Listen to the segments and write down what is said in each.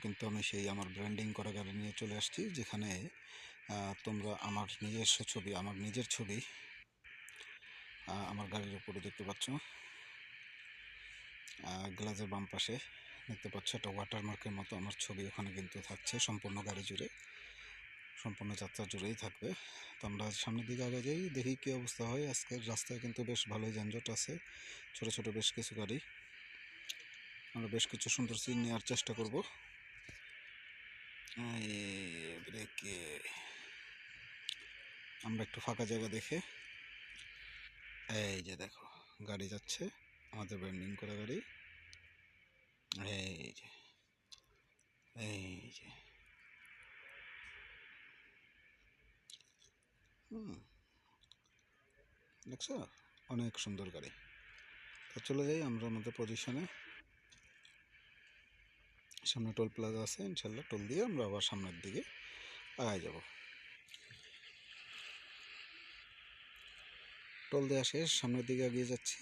কিন্তু আমি সেই আমার ব্র্যান্ডিং করা গাড়ি নিয়ে চলে আসছি, যেখানে তোমরা আমার নিজস্ব ছবি, আমার নিজের ছবি আমার গাড়ির উপরে দেখতে পাচ্ছ। গ্লাসের বাম পাশে দেখতে পাচ্ছ একটা ওয়াটারমার্কের মতো আমার ছবি ওখানে কিন্তু থাকছে সম্পূর্ণ গাড়ি জুড়ে, সম্পূর্ণ যাত্রা জুড়েই থাকবে। তো আমরা সামনের দিকে আগে যাই, দেখি কী অবস্থা হয়। আজকের রাস্তায় কিন্তু বেশ ভালোই যানজট আছে, ছোট ছোট বেশ কিছু গাড়ি। আমরা বেশ কিছু সুন্দর সিন নেওয়ার চেষ্টা করব। ব্রেকে আমরা একটু ফাঁকা জায়গা দেখে, এই যে দেখো গাড়ি যাচ্ছে, আমাদের ব্র্যান্ডিং করা গাড়ি। এই যে এই যে দেখছো, অনেক সুন্দর গাড়ি। তো চলে যাই আমরা আমাদের পজিশনে। সামনে টোল প্লাজা আছে, ইনশাল্লাহ টোল দিয়ে আমরা আবার সামনের দিকে আগায় যাব। টোল দেওয়া শেষ, সামনের দিকে এগিয়ে যাচ্ছি।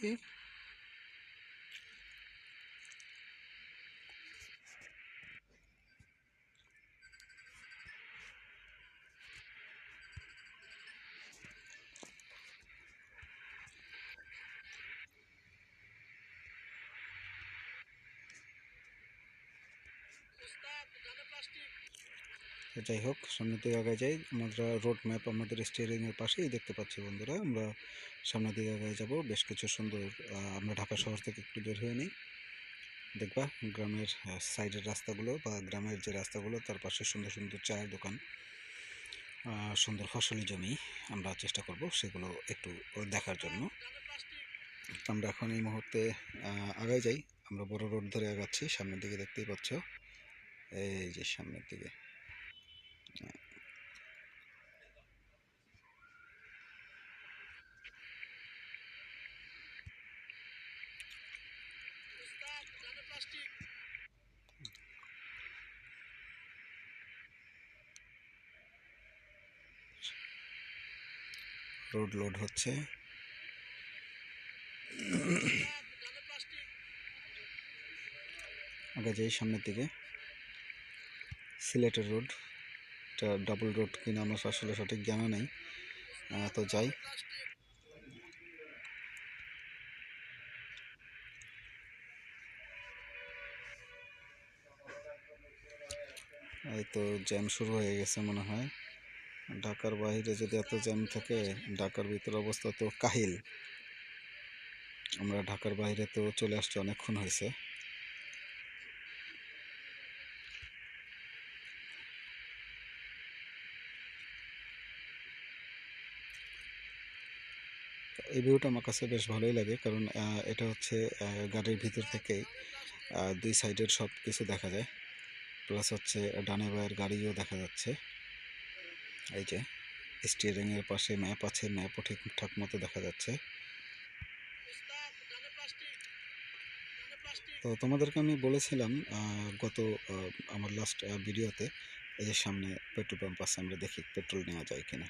যাই হোক, সামনের দিকে আগে যাই। আমরা রোড ম্যাপ আমাদের স্টিয়ারিংয়ের পাশেই দেখতে পাচ্ছি বন্ধুরা। আমরা সামনের দিকে আগে যাব। বেশ কিছু সুন্দর, আমরা ঢাকা শহর থেকে একটু বের হয়ে নিই। দেখবা গ্রামের সাইডের রাস্তাগুলো বা গ্রামের যে রাস্তাগুলো, তার পাশে সুন্দর সুন্দর চায়ের দোকান, সুন্দর ফসলি জমি। আমরা চেষ্টা করব সেগুলো একটু দেখার জন্য। আমরা এখন এই মুহূর্তে আগায় যাই। আমরা বড় রোড ধরে আগাচ্ছি, সামনের দিকে দেখতেই পাচ্ছ, এই যে সামনের দিকে। রোড লোড হচ্ছে। আগে যাই সামনের দিকে। সিলেটের রোড, এটা ডাবল রোড কিনা আমার আসলে সঠিক জানা নেই। তো যাই। এই তো জ্যাম শুরু হয়ে গেছে মনে হয়। ঢাকার বাইরে যদি এত জ্যাম থাকে, ঢাকার ভিতর অবস্থা তো কাহিল। আমরা ঢাকার বাইরে তো চলে আসছি, অনেকক্ষণ হয়েছে। এই ভিউটা আমার কাছে বেশ ভালোই লাগে, কারণ এটা হচ্ছে গাড়ির ভিতর থেকেই দুই সাইডের সব কিছু দেখা যায়, প্লাস হচ্ছে ডানে বায়ের গাড়িও দেখা যাচ্ছে। এই যে স্টিয়ারিংয়ের পাশে ম্যাপ আছে, ম্যাপও ঠিকঠাক মতো দেখা যাচ্ছে। তো তোমাদেরকে আমি বলেছিলাম গত আমার লাস্ট ভিডিওতে, এই যে সামনে পেট্রোল পাম্প আছে, আমরা দেখি পেট্রোল নেওয়া যায় কিনা।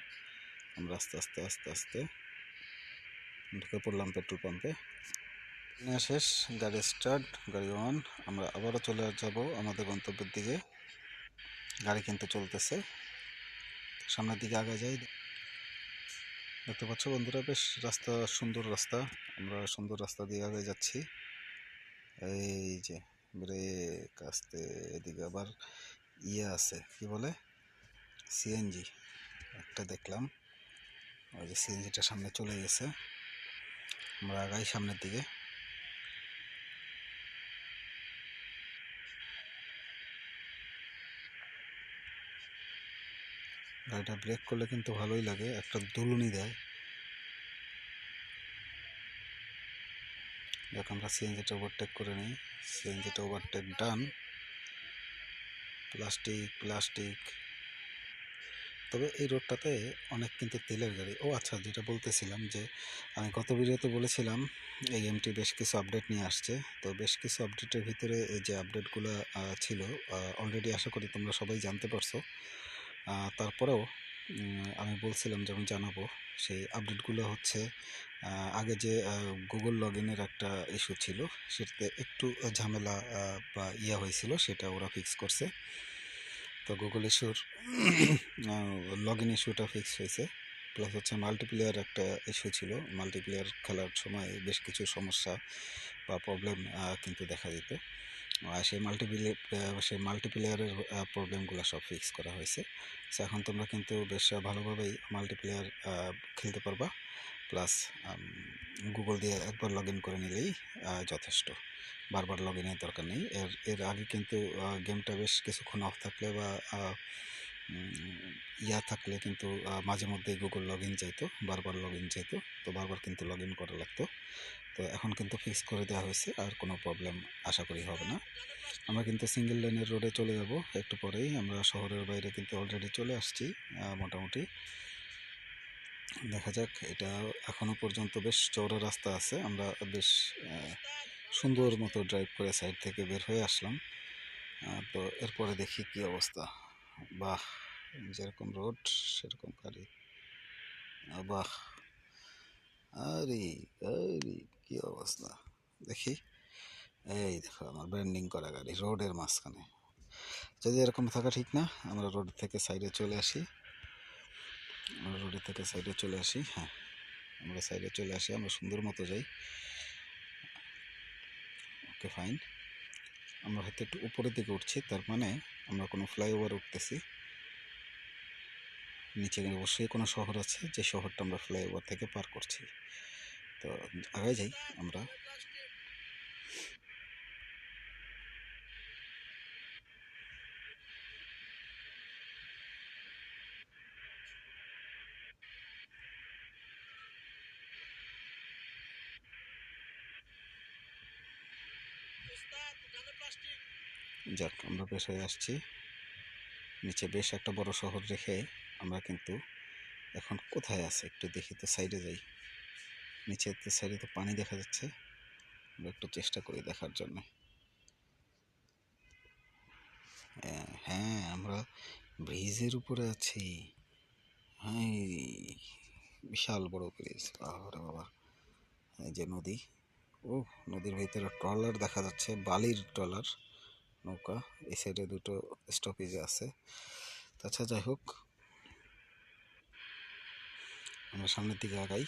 আমরা আস্তে আস্তে আস্তে আস্তে ঢুকে পড়লাম পেট্রোল পাম্পে। নেওয়া শেষ, গাড়ি স্টার্ট, গাড়ি অন। আমরা আবারও চলে যাব আমাদের গন্তব্যের দিকে। গাড়ি কিন্তু চলতেছে, সামনের দিকে আগে যাই। দেখতে পাচ্ছ বন্ধুরা, বেশ রাস্তা সুন্দর রাস্তা, আমরা সুন্দর রাস্তা দিয়ে আগে যাচ্ছি। এই যে ব্রেক আস্তে, এদিকে আবার ইয়ে আছে, কি বলে, সিএনজি একটা দেখলাম। ওই যে সিএনজিটা সামনে চলে গেছে, আমরা আগাই সামনের দিকে। গাড়িটা ব্রেক করলে কিন্তু ভালোই লাগে, একটা দুলুনি দেয়। দেখ, আমরা সিএনজিটা ওভারটেক করে নিই। সিএনজিটা ওভারটেক ডান। Plastic plastic. তবে এই রোডটাতে অনেক কিন্তু তেলের গাড়ি। ও আচ্ছা, যেটা বলতেছিলাম যে আমি গত ভিডিওতে বলেছিলাম এই এমটি বেশ কিছু আপডেট নিয়ে আসছে। তো বেশ কিছু আপডেটের ভিতরে এই যে আপডেটগুলো ছিল অলরেডি, আশা করি তোমরা সবাই জানতে পারছো। তারপরেও আমি বলছিলাম যেমন জানাবো, সেই আপডেটগুলো হচ্ছে আগে যে গুগল লগ ইনের একটা ইস্যু ছিল, সেটাতে একটু ঝামেলা বা হয়েছিল, সেটা ওরা ফিক্স করছে। তো গুগল ইস্যুর লগ ইন ইস্যুটা ফিক্স হয়েছে। প্লাস হচ্ছে মাল্টিপ্লেয়ার একটা ইস্যু ছিল, মাল্টিপ্লেয়ার খেলার সময় বেশ কিছু সমস্যা বা প্রবলেম কিন্তু দেখা দিত। সেই মাল্টিপ্লেয়ারের প্রবলেমগুলো সব ফিক্স করা হয়েছে। সো এখন তোমরা কিন্তু বেশ ভালোভাবেই মাল্টিপ্লেয়ার খেলতে পারবা। প্লাস গুগল দিয়ে একবার লগ ইন করে নিলেই যথেষ্ট, বারবার লগ ইনের দরকার নেই। এর আগে কিন্তু গেমটা বেশ কিছুক্ষণ অফ থাকলে বা থাকলে কিন্তু মাঝে মধ্যেই গুগল লগ ইন যেত, বারবার লগ ইন যেত, তো বারবার কিন্তু লগ ইন করা লাগতো। তো এখন কিন্তু ফিক্স করে দেওয়া হয়েছে, আর কোনো প্রবলেম আশা করি হবে না। আমরা কিন্তু সিঙ্গেল লাইনের রোডে চলে যাব একটু পরেই। আমরা শহরের বাইরে কিন্তু অলরেডি চলে আসছি মোটামুটি। দেখা যাক, এটা এখনো পর্যন্ত বেশ চওড়া রাস্তা আছে। আমরা বেশ সুন্দর মতো ড্রাইভ করে সাইড থেকে বের হয়ে আসলাম। তো এরপরে দেখি কি অবস্থা। বাহ, যেরকম রোড সেরকম গাড়ি। বাহ, আরে আরে কি অবস্থা দেখি। এই দেখো আমার ব্র্যান্ডিং করা গাড়ি রোডের মাঝখানে। যদি এরকম থাকা ঠিক না, আমরা রোড থেকে সাইডে চলে আসি। হ্যাঁ, আমরা সাইডে চলে আসি, আমরা সুন্দর মতো যাই। ওকে, ফাইন। আমরা হয়তো একটু উপরের দিকে উঠছি, তার মানে আমরা কোনো ফ্লাইওভার উঠতেছি। নিচে অবশ্যই কোনো শহর আছে, যে শহরটা আমরা ফ্লাইওভার থেকে পার করছি। তো আগে যাই আমরা। যাক, আমরা বেশ হয়ে আসছি। নিচে বেশ একটা বড় শহর রেখে আমরা কিন্তু এখন কোথায় আছে একটু দেখি তো, সাইডে যাই। নিচের সাইডে তো পানি দেখা যাচ্ছে, আমরা একটু চেষ্টা করি দেখার জন্য। হ্যাঁ, আমরা ব্রিজের উপরে আছি। হ্যাঁ, বিশাল বড় ব্রিজ, বাবারে বাবা। এই যে নদী, ও নদীর ভিতরে ট্রলার দেখা যাচ্ছে, বালির ট্রলার নৌকা। এই সাইডে দুটো স্টপেজে আছে। আচ্ছা, যাই হোক, আমরা সামনের দিকে আগাই।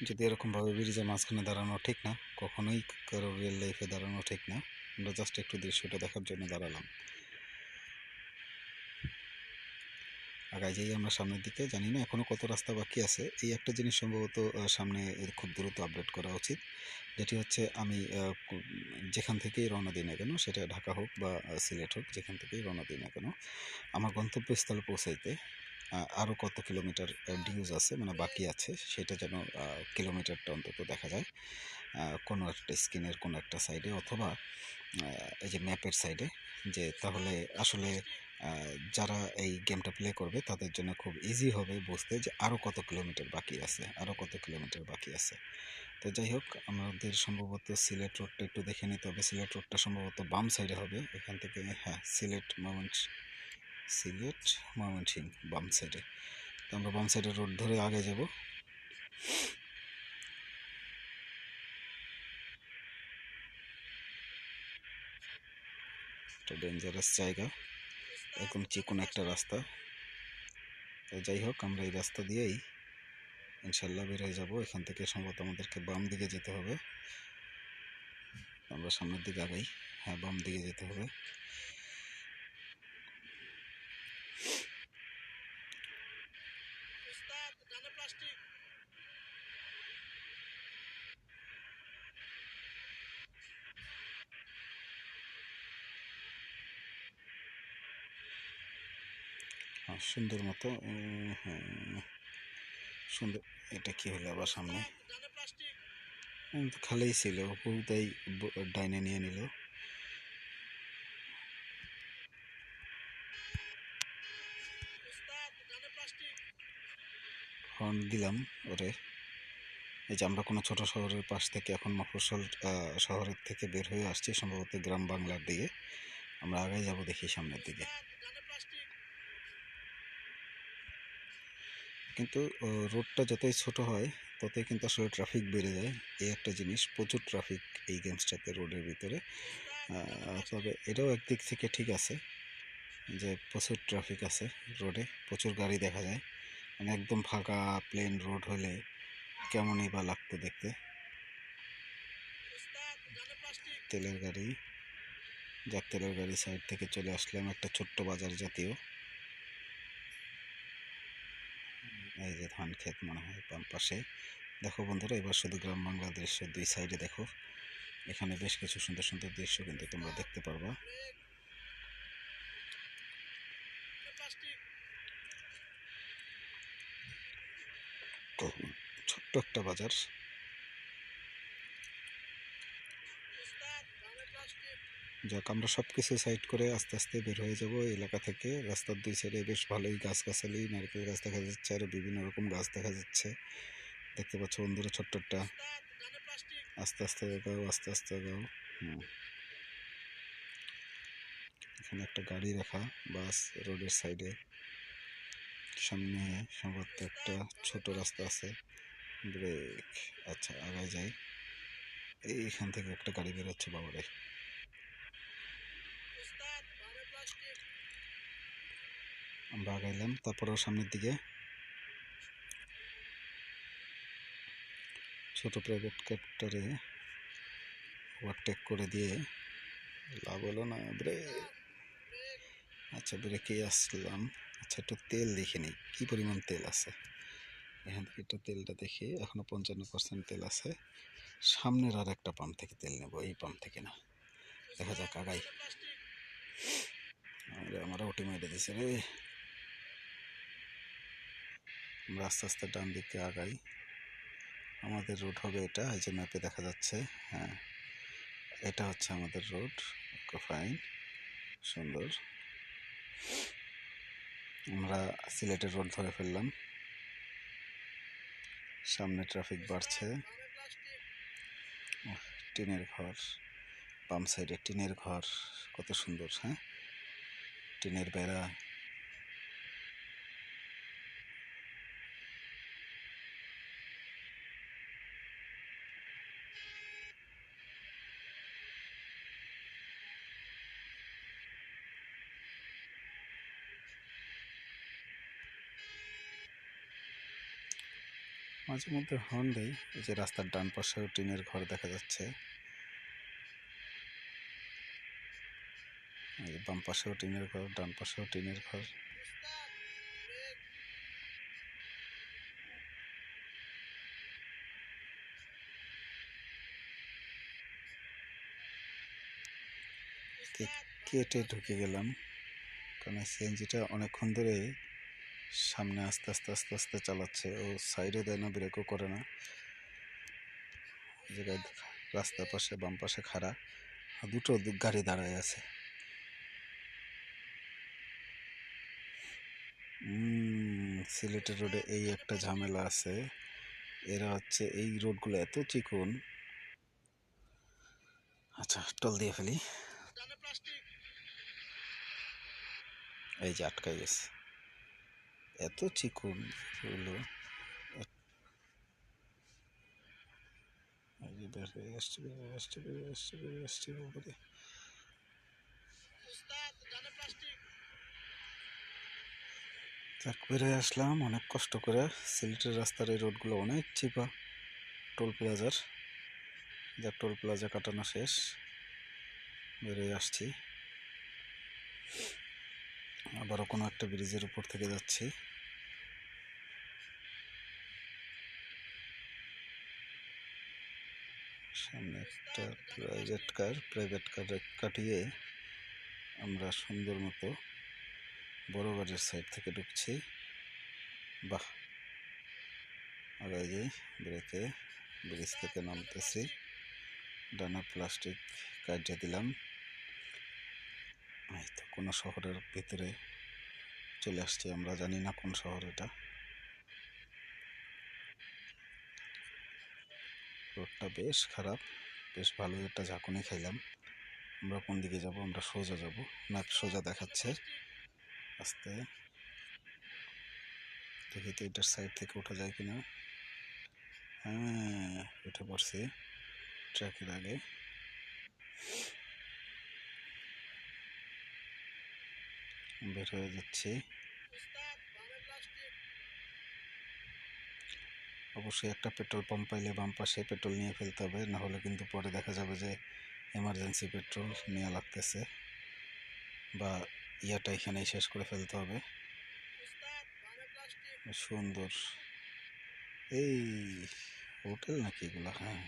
যদি এরকমভাবে ব্রিজের মাঝখানে দাঁড়ানো ঠিক না, কখনোই কারো রিয়েল লাইফে দাঁড়ানো ঠিক না। আমরা জাস্ট একটু দৃশ্যটা দেখার জন্য দাঁড়ালাম। আগায় যাই আমরা সামনের দিকে। জানি না এখনও কত রাস্তা বাকি আছে। এই একটা জিনিস সম্ভবত সামনে খুব দ্রুত আপডেট করা উচিত, যেটি হচ্ছে আমি যেখান থেকেই রওনা দিই না কেন, সেটা ঢাকা হোক বা সিলেট হোক, যেখান থেকেই রওনা দিই না কেন, আমার গন্তব্যস্থলে পৌঁছাইতে আরও কত কিলোমিটার ডিউজ আছে, মানে বাকি আছে, সেটা যেন কিলোমিটারটা অন্তত দেখা যায় কোনো একটা স্ক্রিনের কোনো একটা সাইডে, অথবা এই যে ম্যাপের সাইডে। যে তাহলে আসলে যারা এই গেমটা প্লে করবে তাদের জন্য খুব ইজি হবে বুঝতে, যে আরও কত কিলোমিটার বাকি আছে, আরও কত কিলোমিটার বাকি আছে। তো যাই হোক, আমাদের সম্ভবত সিলেট রোডটা একটু দেখে নিতে হবে। সিলেট রোডটা সম্ভবত বাম সাইডে হবে এখান থেকে। হ্যাঁ, সিলেট ময়মনসিংহ বাম সাইডে। তো আমরা বাম সাইডের রোড ধরে আগে যাব। একটা ডেঞ্জারাস জায়গা, একদম চিকন একটা রাস্তা। তো যাই হোক, আমরা এই রাস্তা দিয়েই ইনশাল্লাহ বের হয়ে যাবো। এখান থেকে সম্ভবত আমাদেরকে বাম দিকে যেতে হবে। আমরা সামনের দিকে আগাই। হ্যাঁ, বাম দিকে যেতে হবে। হ্যাঁ, সুন্দর মতো। হ্যাঁ, সুন্দর। এটা কি হলো আবার সামনে? খালেই ছিল, পুরোটাই ডাইনে নিয়ে নিল। হর্ন দিলাম ওরে। এই যে আমরা কোনো ছোট শহরের পাশ থেকে এখন মফস্বল শহরের থেকে বের হয়ে আসছি, সম্ভবত গ্রাম বাংলার দিকে। আমরা আগে যাব, দেখি সামনের দিকে। কিন্তু রোডটা যতই ছোট হয় ততই কিন্তু আসলে ট্রাফিক বেড়ে যায়। এই একটা জিনিস, প্রচুর ট্রাফিক এই গেমসটাতে রোডের ভিতরে। তবে এটাও একদিক থেকে ঠিক আছে যে প্রচুর ট্রাফিক আছে রোডে, প্রচুর গাড়ি দেখা যায়। মানে একদম ফাঁকা প্লেন রোড হলে কেমনই বা লাগতো দেখতে। তেলের গাড়ি, যাক তেলের গাড়ি সাইড থেকে চলে আসলাম একটা ছোট্ট বাজার জাতীয়। এই যে ধান ক্ষেত মনে হয় বাম পাশে। দেখো বন্ধুরা, এবার শুধু গ্রাম বাংলার দৃশ্য, দুই সাইডে দেখো, এখানে বেশ কিছু সুন্দর সুন্দর দৃশ্য কিন্তু তোমরা দেখতে পারবা। তো ছোট্ট একটা বাজার। যাক, আমরা সব কিছু সাইড করে আস্তে আস্তে বের হয়ে যাব এলাকা থেকে। রাস্তার দুই সাইডে বেশ ভালোই গাছগাছালি, নারকেল গাছ দেখা যাচ্ছে, আর বিভিন্ন রকম গাছ দেখা যাচ্ছে। দেখতে পাচ্ছ বন্ধুরা, ছোট্ট একটা। আস্তে আস্তে গাও, আস্তে আস্তে গাও। এখানে একটা গাড়ি রাখা, বাস রোডের সাইডে। সামনে সম্ভবত একটা ছোট রাস্তা আছে, ব্রেক। আচ্ছা, আগায় যাই। এইখান থেকে একটা গাড়ি বেরোচ্ছে, বাবারে। আমরা আগাইলাম, তারপরেও সামনের দিকে ছোট প্রাইভেট কারটারে ওভারটেক করে দিয়ে লাভ হলো না, ব্রেক। আচ্ছা, ব্রেকে আসলাম। আচ্ছা, একটু তেল দেখে নিই কী পরিমাণ তেল আছে। এখান থেকে একটু তেলটা দেখি, এখনও 55% তেল আছে। সামনের আর একটা পাম্প থেকে তেল নেব, এই পাম্প থেকে না। দেখা যাক, আগাই। আমরা ওটি মেরে দিছে রে। আমরা আস্তে আস্তে ডান দিকে আগাই। আমাদের রোড হবে এটা, এই যে ম্যাপে দেখা যাচ্ছে। হ্যাঁ, এটা হচ্ছে আমাদের রোড। ওকে, ফাইন, সুন্দর। আমরা সিলেটের রোড ধরে ফেললাম। সামনে ট্রাফিক বাড়ছে। টিনের ঘর, বাম সাইডে টিনের ঘর, কত সুন্দর। হ্যাঁ, টিনের বেড়া। মাঝে মধ্যে হর্ন দেই। এই যে রাস্তার ডান পাশেও টিনের ঘর দেখা যাচ্ছে, এই যে বাম পাশেও টিনের ঘর, ডান পাশেও টিনের ঘর। কেটে ঢুকে গেলাম, কারণ সিএনজিটা অনেকক্ষণ ধরে সামনে আস্তে আস্তে আস্তে আস্তে চালাচ্ছে। ও সাইডও দেয় না, ব্রেকও করে না। জায়গায় রাস্তার পাশে বাম পাশে খাড়া, দুটো গাড়ি দাঁড়ায় আছে। সিলেটের রোডে এই একটা ঝামেলা আছে, এরা হচ্ছে এই রোডগুলো এত চিকন। আচ্ছা, টল দিয়ে ফেলি। এই যে আটকাই গেছে, এত চিকন হলো। বের হয়ে আসছে, বেরিয়ে আসছে, বেরিয়ে আসছে, বেরিয়ে আসছে উপরে। যাক, বেরিয়ে আসলাম অনেক কষ্ট করে। সিলেটের রাস্তার এই রোডগুলো অনেক চিপা। টোল প্লাজার, যাক টোল প্লাজা কাটানো শেষ, বেরিয়ে আসছি। আবারও কোনো একটা ব্রিজের উপর থেকে যাচ্ছি। সামনে একটা প্রাইভেট কার কাটিয়ে আমরা সুন্দর মতো বড় বাড়ির সাইড থেকে ঢুকছি। বাহ, আগাই যাই। ব্রেকে, ব্রিজ থেকে নামতেছি, ডানা প্লাস্টিক কাটিয়ে দিলাম। এই তো কোনো শহরের ভিতরে চলে আসছি, আমরা জানি না কোন শহর এটা। রোডটা বেশ খারাপ, বেশ ভালোই একটা ঝাঁকুনি খাইলাম। আমরা কোন দিকে যাব? আমরা সোজা যাব, ম্যাপ সোজা দেখাচ্ছে। আস্তে দেখি তো এটার সাইড থেকে ওঠা যায় কিনা। হ্যাঁ, উঠে পড়ছি ট্রাকের আগে। বের হয়ে যাচ্ছি। অবশ্যই একটা পেট্রোল পাম্প পাইলে বাম পাশে পেট্রোল নিয়ে ফেলতে হবে, না হলে কিন্তু পরে দেখা যাবে যে এমার্জেন্সি পেট্রোল নেওয়া লাগতেছে, বা ইয়াটা এখানেই শেষ করে ফেলতে হবে। সুন্দর। এই হোটেল নাকি এগুলা? হ্যাঁ,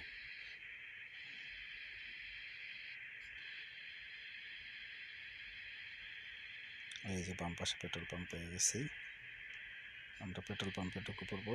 এই যে বাম পাশে পেট্রোল পাম্প পেয়ে গেছি। আমরা পেট্রোল পাম্পে ঢুকে পড়বো।